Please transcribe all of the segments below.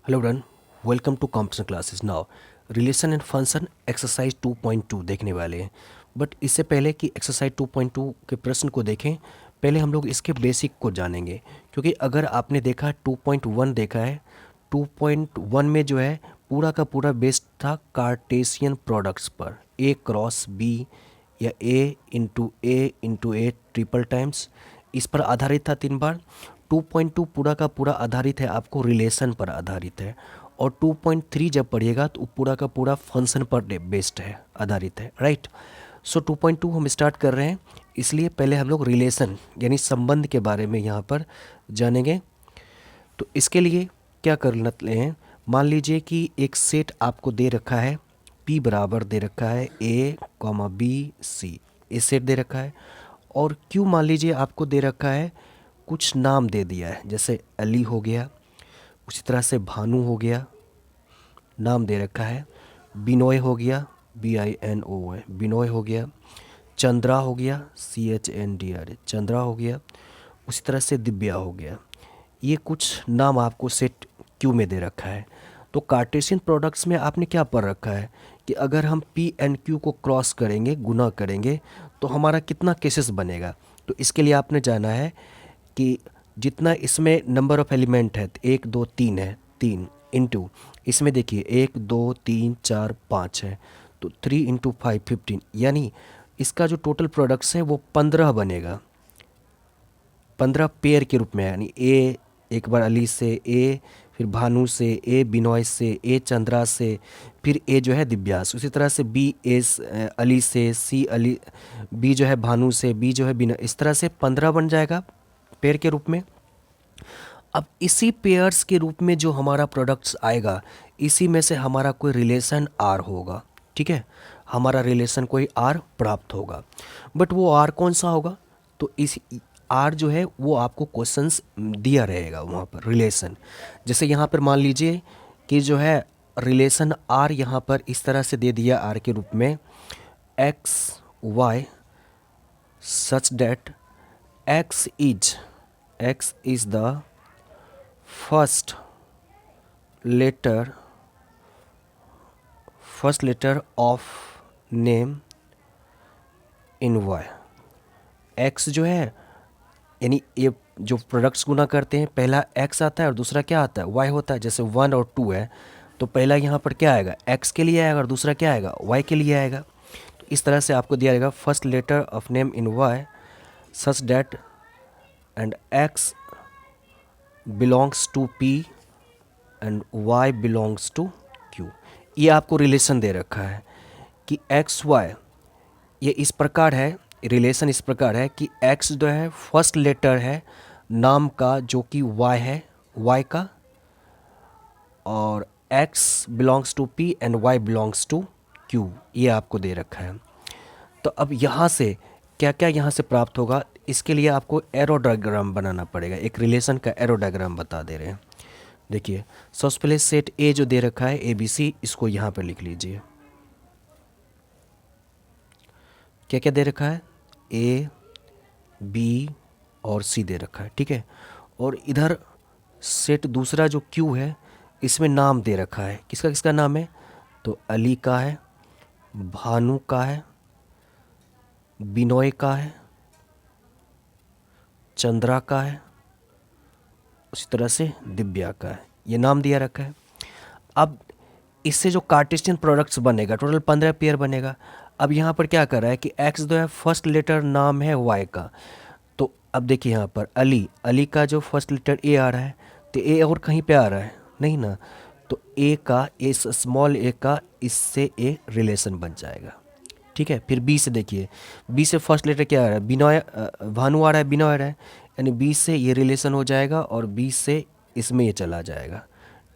Hello रन, welcome to computer classes. Now relation and function exercise 2.2 देखने वाले हैं। बट इससे पहले कि एक्सरसाइज 2.2 के प्रश्न को देखें, पहले हम लोग इसके बेसिक को जानेंगे। क्योंकि अगर आपने देखा 2.1 देखा है, 2.1 में जो है पूरा का पूरा बेस्ड था कार्टेशियन प्रोडक्ट्स पर, ए क्रॉस बी या ए इंटू ए ट्रिपल टाइम्स, इस पर आधारित था 3 बार। 2.2 पूरा का पूरा आधारित है आपको रिलेशन पर आधारित है। और 2.3 जब पढ़िएगा तो पूरा का पूरा फंक्शन पर बेस्ड है, आधारित है, राइट। सो 2.2 हम स्टार्ट कर रहे हैं, इसलिए पहले हम लोग रिलेशन यानी संबंध के बारे में यहाँ पर जानेंगे। तो इसके लिए क्या कर लेते हैं, मान लीजिए कि एक सेट आपको दे रखा है, P बराबर दे रखा है A, B, C, ये सेट दे रखा है। और Q मान लीजिए आपको दे रखा है, कुछ नाम दे दिया है, जैसे अली हो गया, उसी तरह से भानु हो गया, नाम दे रखा है। बिनोय हो गया, BINOY, बिनोय हो गया। चंद्रा हो गया, CHNDRA, चंद्रा हो गया। उसी तरह से दिव्या हो गया। ये कुछ नाम आपको सेट क्यू में दे रखा है। तो कार्टेशियन प्रोडक्ट्स में आपने क्या पढ़ रखा है कि अगर हम पी एंड क्यू को क्रॉस करेंगे, गुना करेंगे, तो हमारा कितना केसेस बनेगा। तो इसके लिए आपने जाना है कि जितना इसमें नंबर ऑफ एलिमेंट है, 1 2 3 है, 3 इंटू इसमें देखिए 1 2 3 4 5 है, तो 3 × 5 15, यानी इसका जो टोटल प्रोडक्ट्स है वो 15 बनेगा, 15 पेयर के रूप में। यानी ए एक बार अली से, ए फिर भानु से, ए बिनॉय से, ए चंद्रा से, फिर ए जो है दिव्या से। उसी तरह से बी अली से, सी अली, बी जो है भानु से, बी जो है बिनॉय, इस तरह से 15 बन जाएगा पेयर के रूप में। अब इसी पेयर्स के रूप में जो हमारा प्रोडक्ट्स आएगा, इसी में से हमारा कोई रिलेशन आर होगा, ठीक है, हमारा रिलेशन कोई आर प्राप्त होगा। बट वो आर कौन सा होगा, तो इस आर जो है वो आपको क्वेश्चंस दिया रहेगा वहाँ पर रिलेशन। जैसे यहाँ पर मान लीजिए कि जो है रिलेशन आर यहाँ पर इस तरह से दे दिया आर के रूप में, x y such that x is the first letter of name in y. X जो है, यानी ये जो प्रोडक्ट्स गुना करते हैं, पहला एक्स आता है और दूसरा क्या आता है, वाई होता है। जैसे 1 और 2 है, तो पहला यहाँ पर क्या आएगा, एक्स के लिए आएगा, और दूसरा क्या आएगा, वाई के लिए आएगा। तो इस तरह से आपको दिया जाएगा first letter of name in y such that and x belongs to P and y belongs to Q. ये आपको रिलेशन दे रखा है कि एक्स वाई, ये इस प्रकार है, रिलेशन इस प्रकार है कि एक्स जो है फर्स्ट लेटर है नाम का जो कि वाई है, वाई का, और x belongs to P and y belongs to Q, ये आपको दे रखा है। तो अब यहाँ से क्या क्या यहाँ से प्राप्त होगा, इसके लिए आपको एरो डायग्राम बनाना पड़ेगा। एक रिलेशन का एरो डायग्राम बता दे रहे हैं। देखिए, सबसे पहले सेट ए जो दे रखा है ABC, इसको यहाँ पर लिख लीजिए। क्या क्या दे रखा है, A B और C दे रखा है, ठीक है। और इधर सेट दूसरा जो Q है, इसमें नाम दे रखा है, किसका किसका नाम है, तो अली का है, भानु का है, बिनोय का है, चंद्रा का है, उसी तरह से दिव्या का है, ये नाम दिया रखा है। अब इससे जो कार्टेशियन प्रोडक्ट्स बनेगा, टोटल 15 पेयर बनेगा। अब यहाँ पर क्या कर रहा है कि एक्स जो है फर्स्ट लेटर नाम है वाई का। तो अब देखिए यहाँ पर अली का जो फर्स्ट लेटर ए आ रहा है, तो ए और कहीं पे आ रहा है नहीं ना, तो ए का, ए स्मॉल ए का इससे ए रिलेशन बन जाएगा, ठीक है। फिर बी से देखिए, बी से फर्स्ट लेटर क्या आ रहा है, बिनोय, भानु आ रहा है, बिनोय आ रहा है, यानी बी से ये रिलेशन हो जाएगा और बी से इसमें ये चला जाएगा,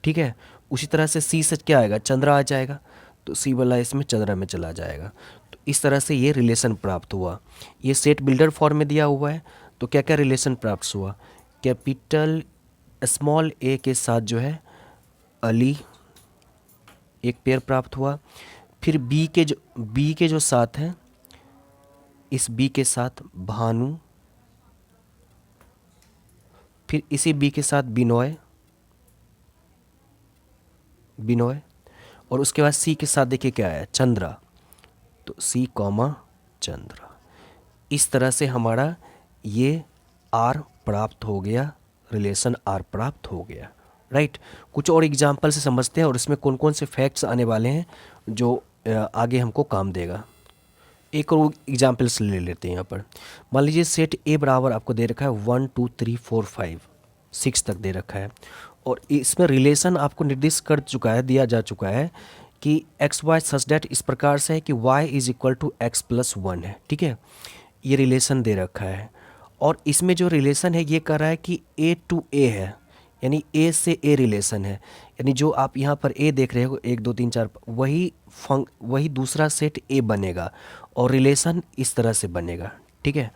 ठीक है। उसी तरह से सी से क्या आएगा, चंद्रा आ जाएगा, तो सी वाला इसमें चंद्रा में चला जाएगा। तो इस तरह से ये रिलेशन प्राप्त हुआ। ये सेट बिल्डर फॉर्म में दिया हुआ है। तो क्या क्या रिलेशन प्राप्त हुआ, कैपिटल स्मॉल ए के साथ जो है अली एक पेयर प्राप्त हुआ। फिर बी के जो साथ हैं, इस बी के साथ भानु, फिर इसी बी के साथ बिनोय, बिनोय, और उसके बाद सी के साथ देखिए क्या है, चंद्रा, तो सी कॉमा चंद्रा। इस तरह से हमारा ये आर प्राप्त हो गया, रिलेशन आर प्राप्त हो गया, राइट। कुछ और एग्जाम्पल से समझते हैं और इसमें कौन कौन से फैक्ट्स आने वाले हैं जो आगे हमको काम देगा। एक और एग्जाम्पल्स ले लेते हैं यहाँ पर। मान लीजिए सेट ए बराबर आपको दे रखा है 1 2 3 4 5 6 तक दे रखा है, और इसमें रिलेशन आपको निर्दिष्ट कर चुका है, दिया जा चुका है कि एक्स वाई सच डेट इस प्रकार से है कि y is equal to x plus one है, ठीक है। ये रिलेशन दे रखा है, और इसमें जो रिलेशन है ये कर रहा है कि ए टू ए है, यानी ए से ए रिलेशन है, यानी जो आप यहाँ पर ए देख रहे हो 1 2 3 4, वही दूसरा सेट ए बनेगा और रिलेशन इस तरह से बनेगा, ठीक है।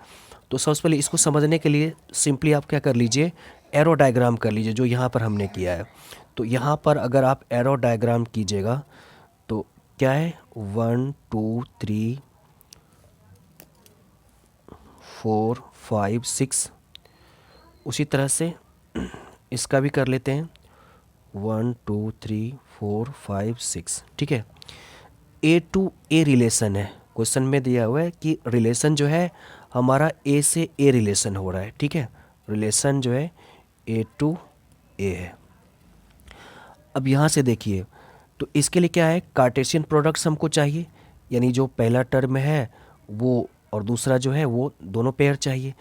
तो सबसे पहले इसको समझने के लिए सिंपली आप क्या कर लीजिए, एरो डायग्राम कर लीजिए, जो यहाँ पर हमने किया है। तो यहाँ पर अगर आप एरो डायग्राम कीजिएगा तो क्या है, 1 2 3 4 5 6, उसी तरह से इसका भी कर लेते हैं 1 2 3 4 5 6, ठीक है। ए टू ए रिलेशन है, क्वेश्चन में दिया हुआ है कि रिलेशन जो है हमारा ए से ए रिलेशन हो रहा है, ठीक है। रिलेशन जो है ए टू ए है। अब यहाँ से देखिए, तो इसके लिए क्या है, कार्टेशियन प्रोडक्ट्स हमको चाहिए, यानी जो पहला टर्म है वो और दूसरा जो है वो दोनों पेयर चाहिए।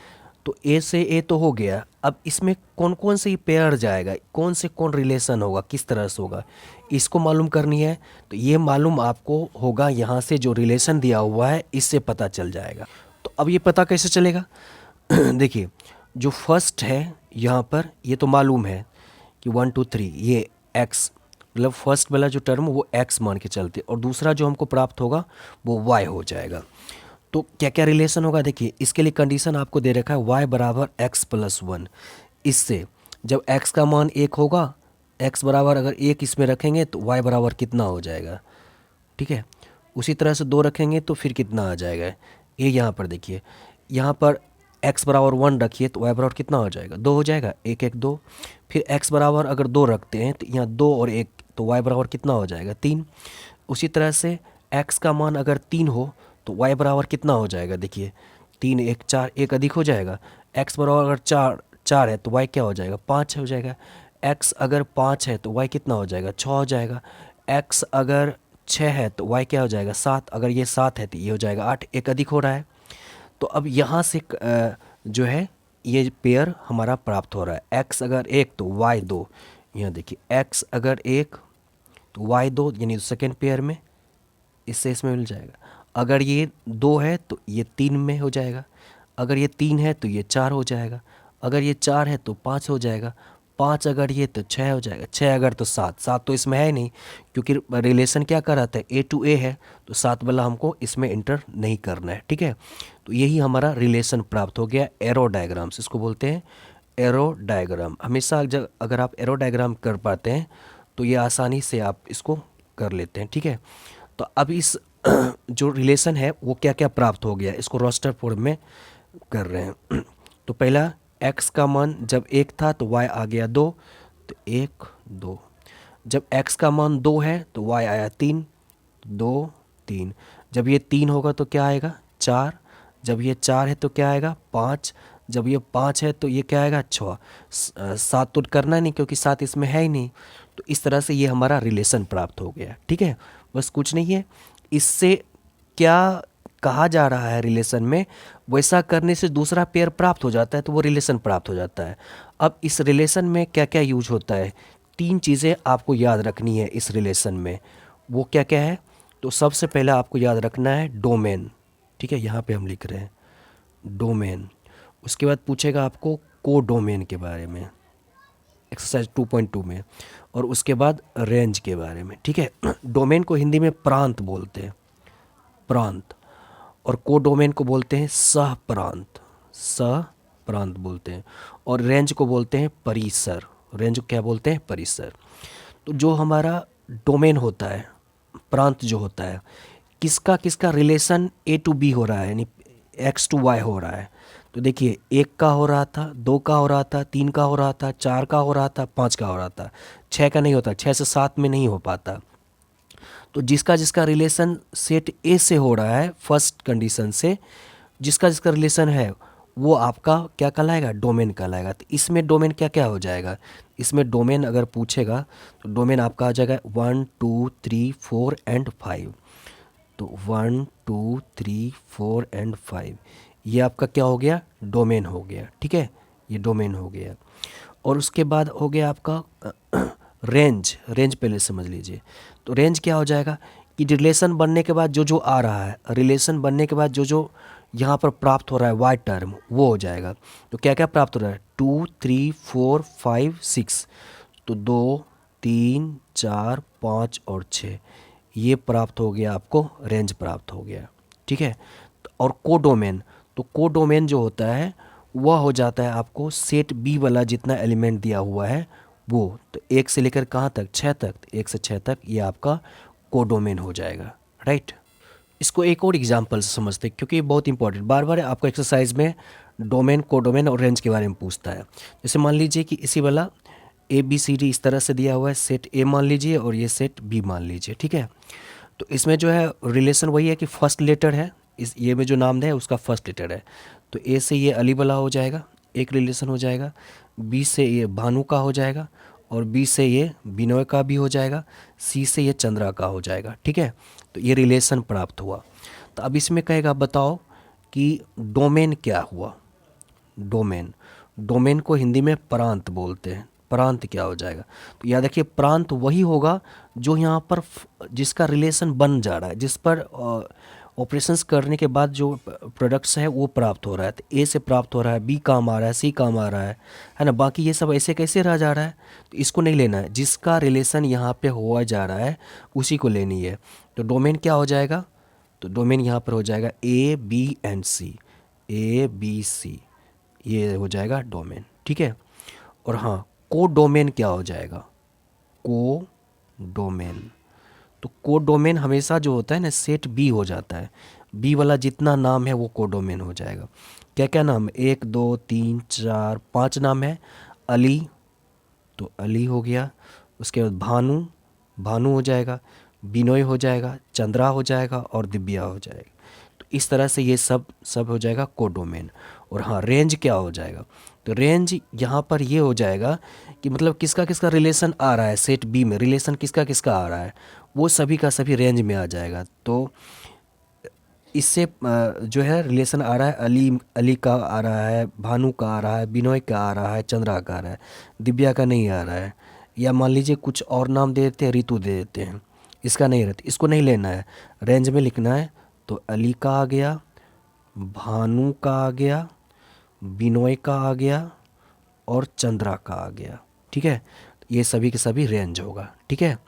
तो ए से ए तो हो गया, अब इसमें कौन कौन से पेयर जाएगा, कौन से कौन रिलेशन होगा, किस तरह से होगा, इसको मालूम करनी है। तो ये मालूम आपको होगा यहाँ से, जो रिलेशन दिया हुआ है इससे पता चल जाएगा। तो अब ये पता कैसे चलेगा देखिए, जो फर्स्ट है यहाँ पर ये तो मालूम है कि 1 2 3 ये एक्स, मतलब फर्स्ट वाला जो टर्म वो एक्स मान के चलते, और दूसरा जो हमको प्राप्त होगा वो वाई हो जाएगा। तो क्या क्या रिलेशन होगा, देखिए इसके लिए कंडीशन आपको दे रखा है y बराबर एक्स प्लस वन। इससे जब x का मान 1 होगा, x बराबर अगर 1 इसमें रखेंगे तो y बराबर कितना हो जाएगा, ठीक है। उसी तरह से 2 रखेंगे तो फिर कितना आ जाएगा, ये यहाँ पर देखिए, यहाँ पर x बराबर 1 रखिए तो y बराबर कितना हो जाएगा, 2 हो जाएगा, 1 1 2। फिर x बराबर अगर 2 रखते हैं तो यहाँ 2 और 1, तो y बराबर कितना हो जाएगा, 3। उसी तरह से x का मान अगर 3 हो तो y बराबर कितना हो जाएगा, देखिए 3 1 4, 1 अधिक हो जाएगा। x बराबर अगर 4 है तो y क्या हो जाएगा, 5 हो जाएगा। x अगर 5 है तो y कितना हो जाएगा, 6 हो जाएगा। x अगर 6 है तो y क्या हो जाएगा, 7। अगर ये 7 है तो ये हो जाएगा 8, 1 अधिक हो रहा है। तो अब यहाँ से जो है ये पेयर हमारा प्राप्त हो रहा है, x अगर 1 तो y 2। यहाँ देखिए x अगर 1 तो y 2, यानी सेकेंड पेयर में इससे इसमें मिल जाएगा। अगर ये 2 है तो ये 3 में हो जाएगा, अगर ये 3 है तो ये 4 हो जाएगा, अगर ये 4 है तो 5 हो जाएगा, 5 अगर ये तो 6 हो जाएगा, 6 अगर तो 7, 7 तो इसमें है नहीं क्योंकि रिलेशन क्या कर रहा था, ए टू ए है, तो 7 वाला हमको इसमें इंटर नहीं करना है, ठीक है। तो यही हमारा रिलेशन प्राप्त हो गया एरो डायग्राम से, इसको बोलते हैं एरो डायग्राम। हमेशा जब अगर आप एरो डायग्राम कर पाते हैं तो ये आसानी से आप इसको कर लेते हैं, ठीक है। तो अब इस जो रिलेशन है वो क्या क्या प्राप्त हो गया, इसको रोस्टर फॉर्म में कर रहे हैं। तो पहला x का मान जब 1 था तो y आ गया 2, तो 1 2। जब x का मान 2 है तो y आया 3, 2 3। जब ये 3 होगा तो क्या आएगा, 4। जब ये 4 है तो क्या आएगा, 5। जब ये 5 है तो ये क्या आएगा, 6। 7 तो करना नहीं क्योंकि 7 इसमें है ही नहीं। तो इस तरह से ये हमारा रिलेशन प्राप्त हो गया, ठीक है। बस कुछ नहीं है, इससे क्या कहा जा रहा है रिलेशन में, वैसा करने से दूसरा पेयर प्राप्त हो जाता है तो वो रिलेशन प्राप्त हो जाता है। अब इस रिलेशन में क्या क्या यूज होता है, 3 चीज़ें आपको याद रखनी है इस रिलेशन में। वो क्या क्या है, तो सबसे पहले आपको याद रखना है डोमेन, ठीक है, यहाँ पे हम लिख रहे हैं डोमेन। उसके बाद पूछेगा आपको को डोमेन के बारे में एक्सरसाइज 2.2 में, और उसके बाद रेंज के बारे में, ठीक है। डोमेन को हिंदी में प्रांत बोलते हैं, प्रांत, और को डोमेन को बोलते हैं सह प्रांत, सह प्रांत बोलते हैं, और रेंज को बोलते हैं परिसर, रेंज को क्या बोलते हैं, परिसर। तो जो हमारा डोमेन होता है, प्रांत जो होता है, किसका किसका रिलेशन ए टू बी हो रहा है, यानी एक्स टू वाई हो रहा है, तो देखिए, 1 का हो रहा था, 2 का हो रहा था, 3 का हो रहा था, 4 का हो रहा था, 5 का हो रहा था, 6 का नहीं होता, 6 से 7 में नहीं हो पाता। तो जिसका जिसका रिलेशन सेट ए से हो रहा है फर्स्ट कंडीशन से, जिसका जिसका रिलेशन है वो आपका क्या कहलाएगा, डोमेन कहलाएगा। तो इसमें डोमेन क्या क्या हो जाएगा, इसमें डोमेन अगर पूछेगा तो डोमेन आपका आ जाएगा 1 2 3 4 एंड 5। तो 1 2 3 4 एंड 5 ये आपका क्या हो गया, डोमेन हो गया। ठीक है, ये डोमेन हो गया। और उसके बाद हो गया आपका रेंज। रेंज पहले समझ लीजिए। तो रेंज क्या हो जाएगा कि रिलेशन बनने के बाद जो जो आ रहा है, रिलेशन बनने के बाद जो जो यहाँ पर प्राप्त हो रहा है वाई टर्म, वो हो जाएगा। तो क्या क्या प्राप्त हो रहा है, 2 3 4 5 6, तो 2 3 4 5 और 6, ये प्राप्त हो गया, आपको रेंज प्राप्त हो गया। ठीक है। और कोडोमेन, तो कोडोमेन जो होता है वह हो जाता है आपको सेट बी वाला जितना एलिमेंट दिया हुआ है वो। तो 1 से लेकर कहाँ तक, 6 तक, 1 से 6 तक ये आपका कोडोमेन हो जाएगा। राइट। इसको एक और एग्जांपल से समझते हैं क्योंकि ये बहुत इंपॉर्टेंट, बार बार आपको एक्सरसाइज में डोमेन, कोडोमेन और रेंज के बारे में पूछता है। जैसे मान लीजिए कि इसी वाला ए बी सी डी इस तरह से दिया हुआ है, सेट ए मान लीजिए और ये सेट बी मान लीजिए। ठीक है। तो इसमें जो है रिलेशन वही है कि फर्स्ट लेटर है, इस ये में जो नाम है उसका फर्स्ट लेटर है। तो ए से ये अली वाला हो जाएगा, एक रिलेशन हो जाएगा। बी से ये भानु का हो जाएगा, और बी से ये बिनोय का भी हो जाएगा। सी से ये चंद्रा का हो जाएगा। ठीक है। तो ये रिलेशन प्राप्त हुआ। तो अब इसमें कहेगा बताओ कि डोमेन क्या हुआ। डोमेन, डोमेन को हिंदी में प्रांत बोलते हैं। प्रांत क्या हो जाएगा, तो याद रखिए प्रांत वही होगा जो यहाँ पर जिसका रिलेशन बन जा रहा है, जिस पर ऑपरेशंस करने के बाद जो प्रोडक्ट्स है वो प्राप्त हो रहा है। तो ए से प्राप्त हो रहा है, बी काम आ रहा है, सी काम आ रहा है ना। बाकी ये सब ऐसे कैसे रह जा रहा है, तो इसको नहीं लेना है। जिसका रिलेशन यहाँ पे हुआ जा रहा है उसी को लेनी है। तो डोमेन क्या हो जाएगा, तो डोमेन यहाँ पर हो जाएगा A B and C, A B C, ये हो जाएगा डोमेन। ठीक है। और हाँ, को डोमेन क्या हो जाएगा, को डोमेन, तो को डोमेन हमेशा जो होता है ना सेट बी हो जाता है। बी वाला जितना नाम है वो को डोमेन हो जाएगा। क्या क्या नाम, 1 2 3 4 5 नाम है। अली, तो अली हो गया। उसके बाद भानु, भानु हो जाएगा। बिनोय हो जाएगा, चंद्रा हो जाएगा और दिव्या हो जाएगा। तो इस तरह से ये सब सब हो जाएगा कोडोमेन। और हाँ, रेंज क्या हो जाएगा, तो रेंज यहाँ पर ये हो जाएगा कि मतलब किसका किसका रिलेशन आ रहा है सेट बी में, रिलेशन किसका किसका आ रहा है वो सभी का सभी रेंज में आ जाएगा। तो इससे जो है रिलेशन आ रहा है, अली अली का आ रहा है, भानु का आ रहा है, बिनोय का आ रहा है, चंद्रा का आ रहा है, दिव्या का नहीं आ रहा है। या मान लीजिए कुछ और नाम दे देते हैं, ऋतु दे देते हैं, इसका नहीं रहता, इसको नहीं लेना है, रेंज में लिखना है। तो अली का आ गया, भानु का आ गया, बिनोय का आ गया और चंद्रा का आ गया। ठीक है। ये सभी के सभी रेंज होगा। ठीक है।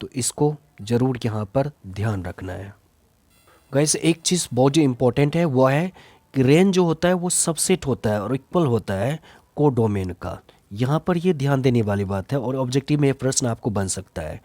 तो इसको ज़रूर यहाँ पर ध्यान रखना है। गाइस एक चीज़ बहुत जो इम्पोर्टेंट है वो है कि रेंज जो होता है वो सबसेट होता है और इक्वल होता है कोडोमेन का। यहाँ पर ये ध्यान देने वाली बात है और ऑब्जेक्टिव में ये प्रश्न आपको बन सकता है।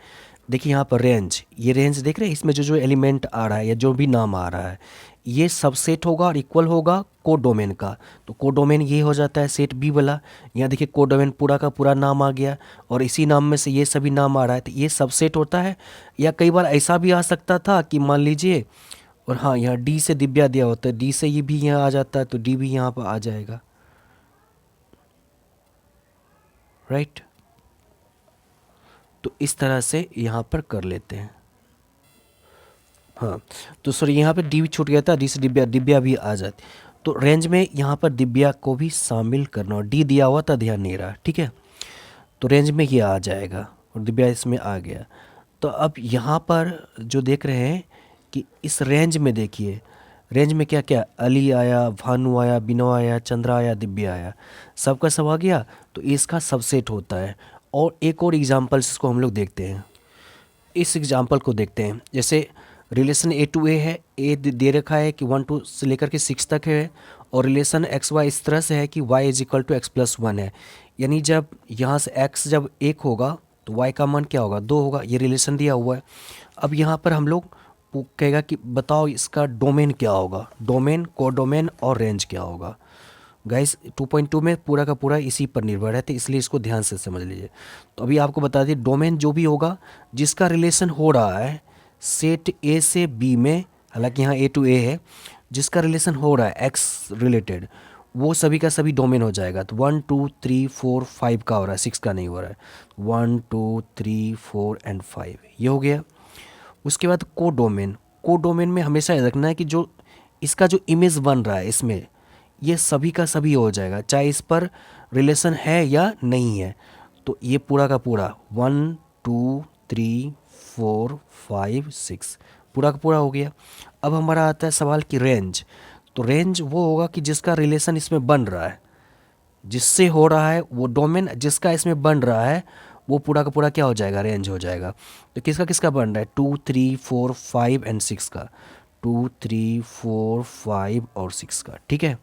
देखिए यहाँ पर रेंज, ये रेंज देख रहे हैं, इसमें जो जो एलिमेंट आ रहा है या जो भी नाम आ रहा है ये सबसेट होगा और इक्वल होगा कोडोमेन का। तो कोडोमेन ये हो जाता है सेट बी वाला। यहाँ देखिए कोडोमेन पूरा का पूरा नाम आ गया और इसी नाम में से ये सभी नाम आ रहा है, तो ये सबसेट होता है। या कई बार ऐसा भी आ सकता था कि मान लीजिए, और हाँ यहाँ डी से दिव्या दिया होता है, डी से ये भी यहाँ आ जाता है तो डी भी यहाँ पर आ जाएगा। राइट। तो इस तरह से यहाँ पर कर लेते हैं। हाँ, तो सॉरी यहाँ पे डी भी छूट गया था, डी से दिव्या, दिव्या भी आ जाती। तो रेंज में यहाँ पर दिव्या को भी शामिल करना, और डी दिया हुआ था ध्यान नहीं रहा। ठीक है। तो रेंज में ये आ जाएगा और दिव्या इसमें आ गया। तो अब यहाँ पर जो देख रहे हैं कि इस रेंज में देखिए, रेंज में क्या क्या, अली आया, भानु आया, बिनो आया, चंद्रा आया, दिव्या आया, सबका सब आ गया। तो इसका सबसेट होता है। और एक और एग्जाम्पल इसको हम लोग देखते हैं। इस एग्जाम्पल को देखते हैं। जैसे रिलेशन ए टू ए है, ए दे रखा है कि 1 2 से लेकर के 6 तक है, और रिलेशन एक्स वाई इस तरह से है कि y is equal to x plus 1 है। यानी जब यहाँ से x जब 1 होगा तो y का मान क्या होगा, 2 होगा। ये रिलेशन दिया हुआ है। अब यहाँ पर हम लोग कहेगा कि बताओ इसका डोमेन क्या होगा, डोमेन, कोडोमेन और रेंज क्या होगा। गाइस 2.2 में पूरा का पूरा इसी पर निर्भर है, तो इसलिए इसको ध्यान से समझ लीजिए। तो अभी आपको बता दिए, डोमेन जो भी होगा जिसका रिलेशन हो रहा है सेट ए से बी में, हालांकि यहाँ ए टू ए है, जिसका रिलेशन हो रहा है एक्स रिलेटेड, वो सभी का सभी डोमेन हो जाएगा। तो 1 2 3 4 5 का हो रहा है, 6 का नहीं हो रहा है। 1 2 3 4 एंड 5 ये हो गया। उसके बाद को डोमेन, को डोमेन में हमेशा याद रखना है कि जो इसका जो इमेज बन रहा है इसमें, ये सभी का सभी हो जाएगा, चाहे इस पर रिलेशन है या नहीं है। तो ये पूरा का पूरा 1 2 3 4 5 6 पूरा का पूरा हो गया। अब हमारा आता है सवाल की रेंज। तो रेंज वो होगा कि जिसका रिलेशन इसमें बन रहा है, जिससे हो रहा है वो डोमेन जिसका इसमें बन रहा है, वो पूरा का पूरा क्या हो जाएगा, रेंज हो जाएगा। तो किसका किसका बन रहा है, 2 3 4 5 एंड 6 का, 2 3 4 5 और 6 का, ठीक है।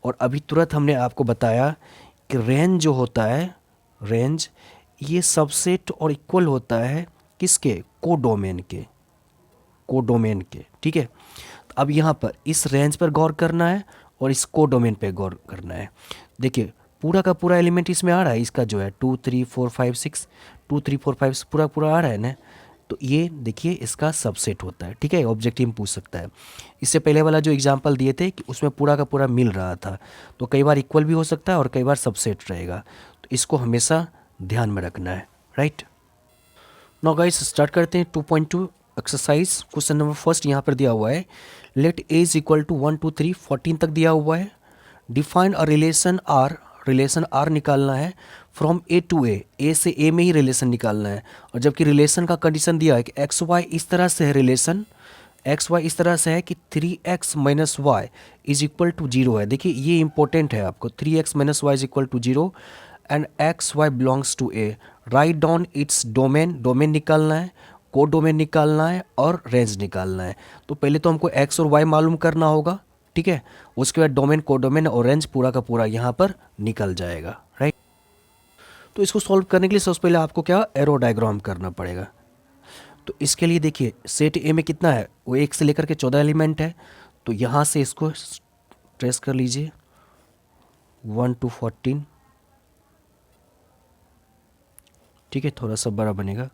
और अभी तुरंत हमने आपको बताया कि रेंज जो होता है, रेंज ये सबसेट और इक्वल होता है किसके, कोडोमेन के, कोडोमेन के, ठीक है। अब यहाँ पर इस रेंज पर गौर करना है और इस कोडोमेन पे गौर करना है। देखिए पूरा का पूरा एलिमेंट इसमें आ रहा है, इसका जो है 2 3 4 5 6, 2 3 4 5 पूरा पूरा आ रहा है ना। तो ये देखिए इसका सबसेट होता है, ठीक है। ऑब्जेक्टिव में पूछ सकता है। इससे पहले वाला जो एग्जांपल दिए थे कि उसमें पूरा का पूरा मिल रहा था, तो कई बार इक्वल भी हो सकता है और कई बार सबसेट रहेगा, तो इसको हमेशा ध्यान में रखना है, राइट। नाउ गाइस स्टार्ट करते हैं 2.2 एक्सरसाइज। क्वेश्चन नंबर फर्स्ट यहाँ पर दिया हुआ है, let A is equal to 1 2 3 14 तक दिया हुआ है। Define a relation R, relation R निकालना है फ्रॉम ए टू ए से ए में ही रिलेशन निकालना है। और जबकि रिलेशन का कंडीशन दिया है कि एक्स वाई इस तरह से है, रिलेशन एक्स वाई इस तरह से है कि 3x minus y is equal to 0 है। देखिए ये इंपॉर्टेंट है आपको, 3x minus y is equal to 0 and x y belongs to A. Write down its domain, domain निकालना है, को डोमेन निकालना है और रेंज निकालना है। तो पहले तो हमको एक्स और वाई मालूम करना होगा, ठीक है। उसके बाद डोमेन, को डोमेन और रेंज पूरा का पूरा यहाँ पर निकल जाएगा, राइट। तो इसको सॉल्व करने के लिए सबसे पहले आपको क्या, एरो डायग्राम करना पड़ेगा। तो इसके लिए देखिए सेट ए में कितना है, वो 1 से लेकर के 14 एलिमेंट है। तो यहाँ से इसको ट्रेस कर लीजिए 1 to 14, ठीक है, थोड़ा सा बड़ा बनेगा।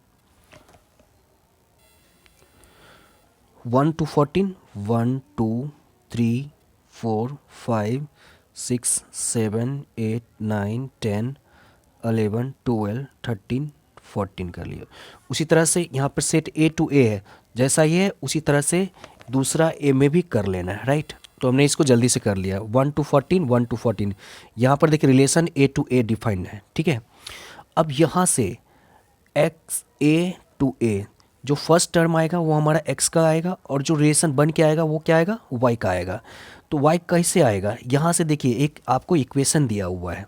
1 to 14, 1 2 3 4 5 6 7 8 9 10 11 12 13 14 कर लिया। उसी तरह से यहाँ पर सेट ए टू ए है, जैसा ये है उसी तरह से दूसरा ए में भी कर लेना है, राइट। तो हमने इसको जल्दी से कर लिया 1 to 14, 1 to 14। यहाँ पर देखिए relation A to A defined है, ठीक है। अब यहाँ से एक्स ए टू ए जो फर्स्ट टर्म आएगा वो हमारा एक्स का आएगा, और जो रिलेशन बन के आएगा वो क्या आएगा, वाई का आएगा। तो वाई कैसे आएगा, यहाँ से देखिए एक आपको इक्वेशन दिया हुआ है।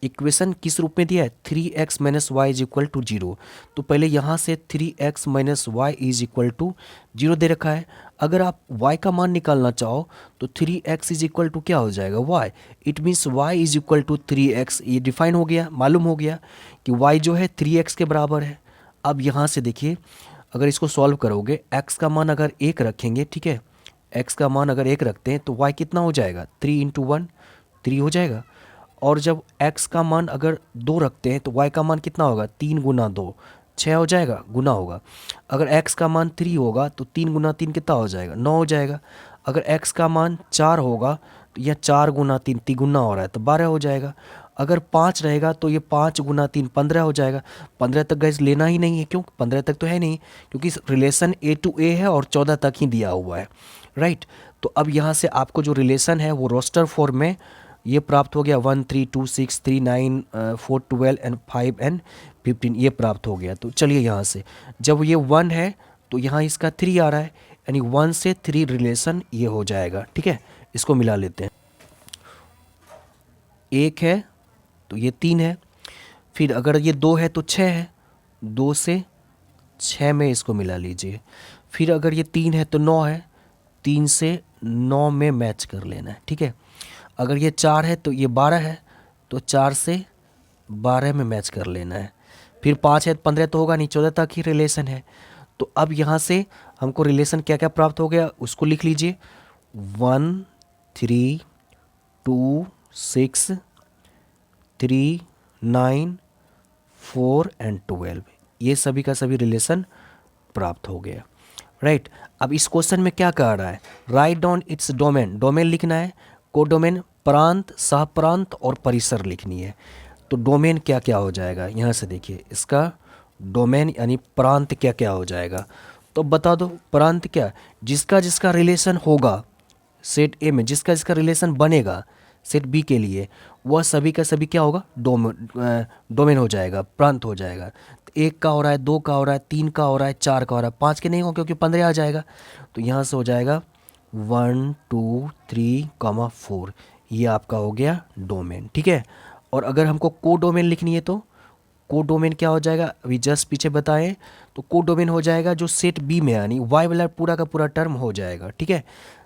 इक्वेशन किस रूप में दिया है, 3x minus y is equal to 0। तो पहले यहाँ से 3x minus y is equal to 0 दे रखा है। अगर आप y का मान निकालना चाहो तो 3x इज इक्वल टू क्या हो जाएगा, y। It means y is equal to 3x। ये डिफाइन हो गया, मालूम हो गया कि y जो है 3x के बराबर है। अब यहाँ से देखिए अगर इसको सॉल्व करोगे, x का मान अगर 1 रखेंगे, ठीक है, x का मान अगर 1 रखते हैं तो y कितना हो जाएगा, 3 इंटू 1 3 हो जाएगा। और जब x का मान अगर 2 रखते हैं तो y का मान कितना होगा, 3 गुना 2 6 हो जाएगा, गुना होगा। अगर x का मान 3 होगा तो 3 गुना 3 कितना हो जाएगा, 9 हो जाएगा। अगर x का मान 4 होगा तो यह 4 गुना 3 तिगुना हो रहा है तो 12 हो जाएगा। अगर 5 रहेगा तो ये 5 गुना 3 15 हो जाएगा। 15 तक गैस लेना ही नहीं है, क्यों, 15 तक तो है नहीं, क्योंकि रिलेशन ए टू ए है और 14 तक ही दिया हुआ है, राइट। तो अब यहाँ से आपको जो रिलेशन है वो रोस्टर फॉर्म में ये प्राप्त हो गया, 1 3 2 6 3 9 4 12 एंड 5 एंड 15 ये प्राप्त हो गया। तो चलिए यहाँ से जब ये 1 है तो यहाँ इसका 3 आ रहा है, यानी 1 से 3 रिलेशन ये हो जाएगा, ठीक है। इसको मिला लेते हैं, 1 है तो ये 3 है, फिर अगर ये 2 है तो 6 है, 2 से 6 में इसको मिला लीजिए। फिर अगर ये 3 है तो 9 है, 3 से 9 में मैच कर लेना है, ठीक है। अगर ये 4 है तो ये 12 है, तो 4 से 12 में मैच कर लेना है। फिर 5 है तो 15 तो होगा नहीं, 14 तक ही रिलेशन है। तो अब यहाँ से हमको रिलेशन क्या क्या प्राप्त हो गया उसको लिख लीजिए, 1 3 2 6, 3, 9, 4 एंड 12, ये सभी का सभी रिलेशन प्राप्त हो गया। राइट, अब इस क्वेश्चन में क्या कह रहा है, right down its domain, domain लिखना है, कोडोमेन, प्रांत, सहप्रांत और परिसर लिखनी है। तो डोमेन क्या क्या हो जाएगा, यहाँ से देखिए इसका डोमेन यानी प्रांत क्या क्या हो जाएगा। तो बता दो प्रांत क्या, जिसका जिसका रिलेशन होगा सेट ए में, जिसका जिसका रिलेशन बनेगा सेट बी के लिए, वह सभी का सभी क्या होगा, डोमेन हो जाएगा, प्रांत हो जाएगा। तो एक का हो रहा है, दो का हो रहा है, तीन का हो रहा है, चार का हो रहा है, पाँच के नहीं हो क्योंकि 15 आ जाएगा। तो यहाँ से हो जाएगा 1, 2, 3, 4, ये आपका हो गया डोमेन। ठीक है, और अगर हमको को डोमेन लिखनी है तो को डोमेन क्या हो जाएगा, अभी जस्ट पीछे बताएं, तो को डोमेन हो जाएगा जो सेट बी में, यानी वाई वाला पूरा का पूरा टर्म हो जाएगा। ठीक है,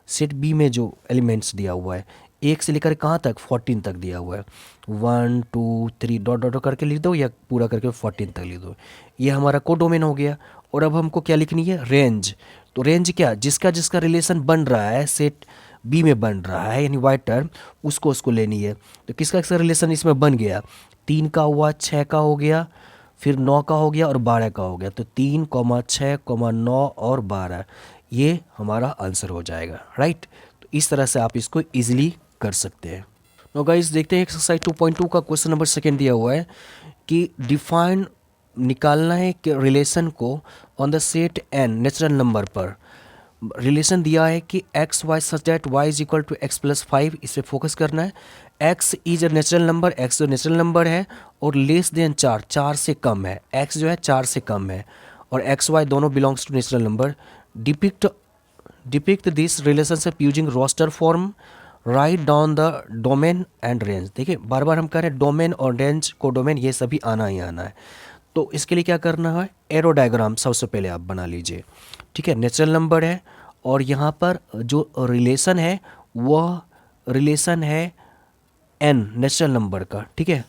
सेट बी में जो एलिमेंट्स दिया हुआ है, एक से लेकर कहाँ तक, 14 तक दिया हुआ है, 1, 2, 3 डॉट डॉट करके लिख दो या पूरा करके 14 तक लिख दो, ये हमारा को डोमेन हो गया। और अब हमको क्या लिखनी है, रेंज। तो रेंज क्या, जिसका जिसका रिलेशन बन रहा है सेट बी में बन रहा है यानी वाई टर्म, उसको लेनी है। तो किसका किसका रिलेशन इसमें बन गया, 3 का हुआ, 6 का हो गया, फिर 9 का हो गया और 12 का हो गया। तो 3, 6, 9 और 12, ये हमारा आंसर हो जाएगा। राइट, तो इस तरह से आप इसको इजीली कर सकते हैं। नो गाइस, देखते हैं एक्सरसाइज 2.2 का क्वेश्चन नंबर सेकेंड दिया हुआ है कि डिफाइन, निकालना है कि रिलेशन को on the set N natural number पर। रिलेशन दिया है कि x y such that y is equal to x plus 5, इस पर फोकस करना है। X is a natural number, x जो नेचुरल नंबर है और लेस देन 4, 4 से कम है, एक्स जो है 4 से कम है, और एक्स वाई दोनों belongs to natural number. Depict this relationship using roster form, write down the domain and range. देखिए बार बार हम कह रहे हैं डोमेन और रेंज को डोमेन ये सभी आना ही आना है। तो इसके लिए क्या करना है, एरो डायग्राम सबसे पहले आप बना लीजिए। ठीक है, नेचुरल नंबर है और यहाँ पर जो रिलेशन है वह रिलेशन है एन नेचुरल नंबर का। ठीक है,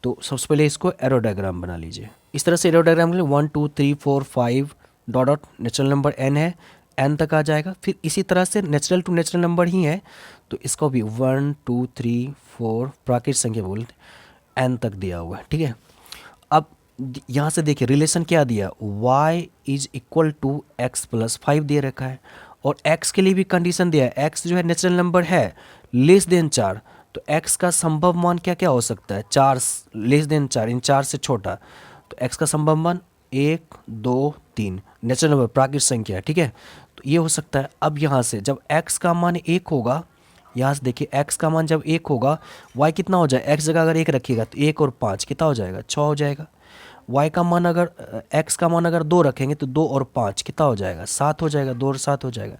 तो सबसे पहले इसको एरो डायग्राम बना लीजिए। इस तरह से एरो डायग्राम के लिए 1, 2, 3, 4, 5 dot dot natural number N है, एन तक आ जाएगा। फिर इसी तरह से नेचुरल टू नेचुरल नंबर ही है तो इसको भी 1, 2, 3, 4 प्राकृतिक संख्या बोलते एन तक दिया हुआ है। ठीक है, अब यहाँ से देखिए रिलेशन क्या दिया, y is equal to x plus 5 दे रखा है, और x के लिए भी कंडीशन दिया है, x जो है नेचुरल नंबर है लेस देन 4, तो x का संभव मान क्या क्या हो सकता है, 4 लेस देन 4, इन 4 से छोटा। तो x का संभव मान 1, 2, 3 नेचुरल नंबर प्राकृतिक संख्या है। ठीक है, तो ये हो सकता है। अब यहाँ से जब x का मान 1 होगा, यहाँ से देखिए x का मान जब 1 होगा, y कितना हो जाए, x जगह अगर 1 रखिएगा तो 1 और 5 कितना हो जाएगा, 6 हो जाएगा। y का मान अगर x का मान अगर 2 रखेंगे तो 2 और 5 कितना हो जाएगा, 7 हो जाएगा, 2 और 7 हो जाएगा।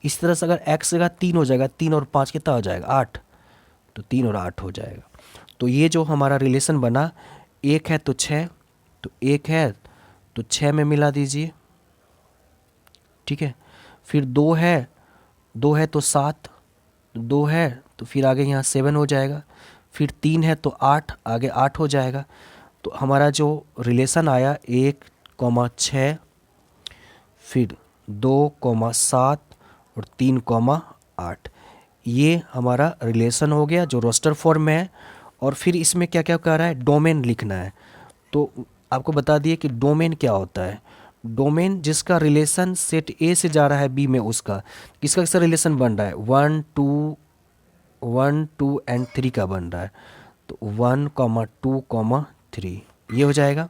इस तरह से अगर x जगह 3 हो जाएगा, 3 और 5 कितना हो जाएगा, 8, तो 3 और 8 हो जाएगा। तो ये जो हमारा रिलेशन बना, 1 है तो 6, तो 1 है तो 6 में मिला दीजिए। ठीक है, फिर 2 है तो 7, 2 है तो फिर आगे यहाँ 7 हो जाएगा, फिर 3 है तो 8, आगे 8 हो जाएगा। तो हमारा जो रिलेशन आया 1, 6, फिर 2, 7 और 3, 8, ये हमारा रिलेशन हो गया जो रोस्टर फॉर्म में है। और फिर इसमें क्या क्या कर रहा है, डोमेन लिखना है। तो आपको बता दिए कि डोमेन क्या होता है, डोमेन जिसका रिलेशन सेट ए से जा रहा है बी में, उसका किसका किसका रिलेशन बन रहा है, 1, 2 एंड 3 का बन रहा है। तो 1, 2, 3 ये हो जाएगा।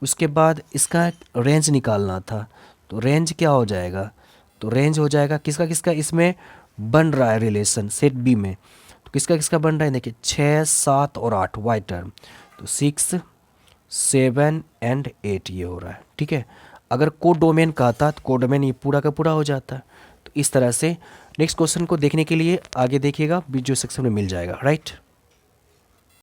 उसके बाद इसका रेंज निकालना था, तो रेंज क्या हो जाएगा, तो रेंज हो जाएगा किसका किसका इसमें बन रहा है रिलेशन सेट बी में, तो किसका किसका बन रहा है, देखिए 6, 7 और 8 वाई टर्म, तो 6, 7 एंड 8 ये हो रहा है। ठीक है, अगर कोड डोमेन का था तो कोड डोमेन ये पूरा का पूरा हो जाता है। तो इस तरह से नेक्स्ट क्वेश्चन को देखने के लिए आगे देखिएगा, वीडियो सेक्शन में मिल जाएगा। राइट।